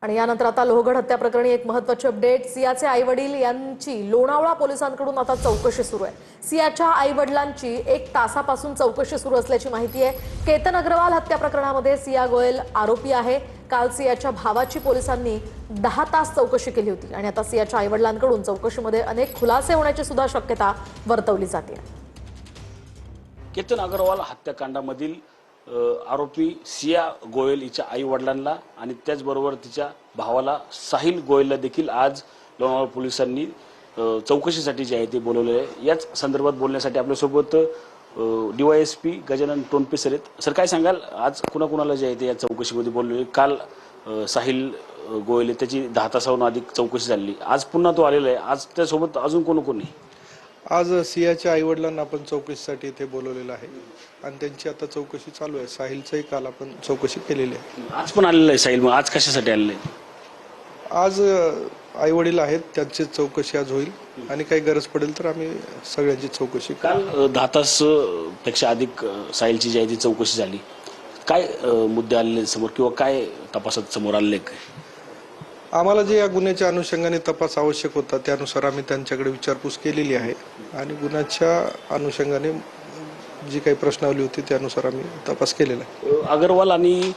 आणि यानंतर आता लोहगड हत्या प्रकरणी एक महत्त्वाची अपडेट। सियाचे आईवडील यांची लोणावळा पोलिसांकडून आता चौकशी सुरू आहे। सियाच्या आईवडिलांची 1 तासापासून चौकशी सुरू असल्याची माहिती आहे। केतन अग्रवाल हत्या प्रकरणामध्ये सिया गोयल आरोपी आहे। काल सियाच्या भावाची पोलिसांनी 10 तास चौकशी केली होती आणि आता सियाच्या आईवडिलांकडून चौकशीमध्ये अनेक खुलासे होण्याची सुद्धा शक्यता वर्तवली जाते। केतन अग्रवाल हत्याकांडामधील आरोपी सिया गोयल हिच्या आई वडिलांना आणि त्याचबरोबर तिच्या भावाला साहिल गोयलला देखील आज लोणावळा पोलिसांनी चौकशीसाठी जे आहे ते बोलवले आहे। याच संदर्भात बोलण्यासाठी आपल्यासोबत डीवायएसपी गजानन टोनपे सर आहेत। सर, काय सांगाल, आज कुणाकुणाला जे आहे ते या चौकशीमध्ये बोलवले? काल साहिल गोयल त्याची 10 तासाहून अधिक चौकशी झाली, आज पुन्हा तो आलेला आहे। आज त्यासोबत अजून कोण आहे? आज सियाच्या आईवडिलांना आपण चौकशीसाठी इथे बोलवलेलं आहे आणि त्यांची आता चौकशी चालू आहे। साहिलचंही काल आपण चौकशी केलेली आहे। आज पण आलेलं आहे साहिल, मग आज कशासाठी आलेलं आहे? आज आईवडील आहेत, त्यांची चौकशी आज होईल आणि काही गरज पडेल तर आम्ही सगळ्यांची चौकशी करू। काल 10 तास पेक्षा अधिक साहिलची जी आहे ती चौकशी झाली, काय मुद्दे आलेले समोर किंवा काय तपासात समोर आलेले? आम्हाला जे या गुन्ह्याच्या अनुषंगाने तपास आवश्यक होता त्यानुसार आम्ही त्यांच्याकडे विचारपूस केलेली आहे आणि गुन्ह्याच्या अनुषंगाने जी काही प्रश्नावली होती त्यानुसार आम्ही तपास केलेला आहे। अग्रवाल आणि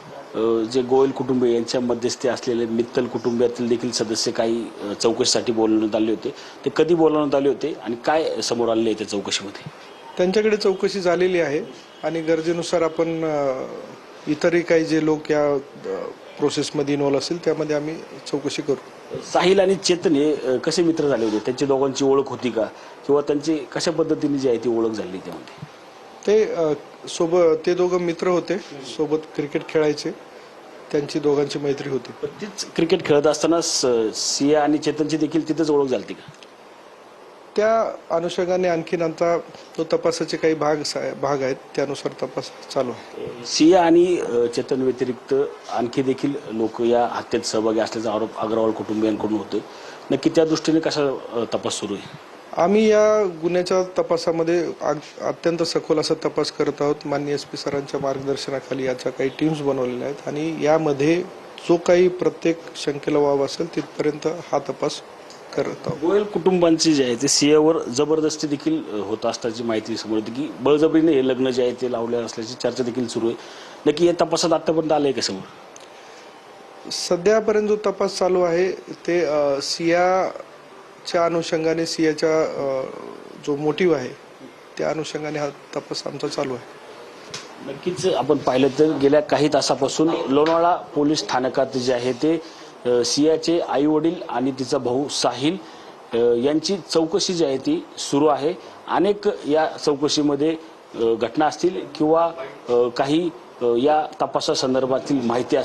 जे गोयल कुटुंबीय यांच्या मध्यस्थी असलेले मित्तल कुटुंबातील देखील सदस्य काही चौकशीसाठी बोलवण्यात आले होते। ते कधी बोलवण्यात आले होते आणि काय समोर आले त्या चौकशीमध्ये? त्यांच्याकडे चौकशी झालेली आहे आणि गरजेनुसार आपण इतरही काही जे लोक या प्रोसेसमध्ये इन्व्हॉल्व असेल त्यामध्ये आम्ही चौकशी करू। साहिल आणि चेतन हे कसे मित्र झाले होते? त्यांची दोघांची ओळख होती का किंवा त्यांची कशा पद्धतीने जी आहे ती ओळख झाली त्यामध्ये? ते दोघं मित्र होते, सोबत क्रिकेट खेळायचे, त्यांची दोघांची मैत्री होती। तीच क्रिकेट खेळत असताना सिया आणि चेतनची देखील तिथेच ओळख झाली का? त्या अनुषंगाने आणखीन आता तो तपासाचे काही भाग आहेत, त्यानुसार तपास चालू आहे। सिया आणि चेतन व्यतिरिक्त आणखी देखील लोक या हत्येत सहभागी असल्याचा आरोप अग्रवाल कुटुंबियांकडून होतोय। नक्की त्या दृष्टीने कसा तपास सुरू आहे? आम्ही या गुन्ह्याच्या तपासामध्ये अत्यंत सखोल असा तपास करत आहोत। माननीय SP सरांच्या मार्गदर्शनाखाली याच्या काही टीम्स बनवलेल्या आहेत आणि यामध्ये जो काही प्रत्येक शंकेला वाव असेल तिथपर्यंत हा तपास करत आहोत। गोयल कुटुंबांची जे आहे ते सियावर जबरदस्ती देखील होत असल्याची माहिती समोर येते की बळजबरीने हे लग्न जे आहे ते लावले असल्याची चर्चा देखील सुरू आहे। नक्की या तपासात आतापर्यंत आलंय का समोर? सध्यापर्यंत जो तपास चालू आहे ते सियाच्या अनुषंगाने, सियाच्या जो मोटिव्ह आहे त्या अनुषंगाने हा तपास आमचा चालू आहे। नक्कीच आपण पाहिलं तर गेल्या काही तासापासून लोणावळा पोलीस स्थानकात जे आहे ते सियाचे आई वडील आणि तिचा भाऊ साहिल यांची चौकशी जी आहे ती सुरू आहे। अनेक या चौकशीमध्ये घटना असतील किंवा काही या तपासासंदर्भातील माहिती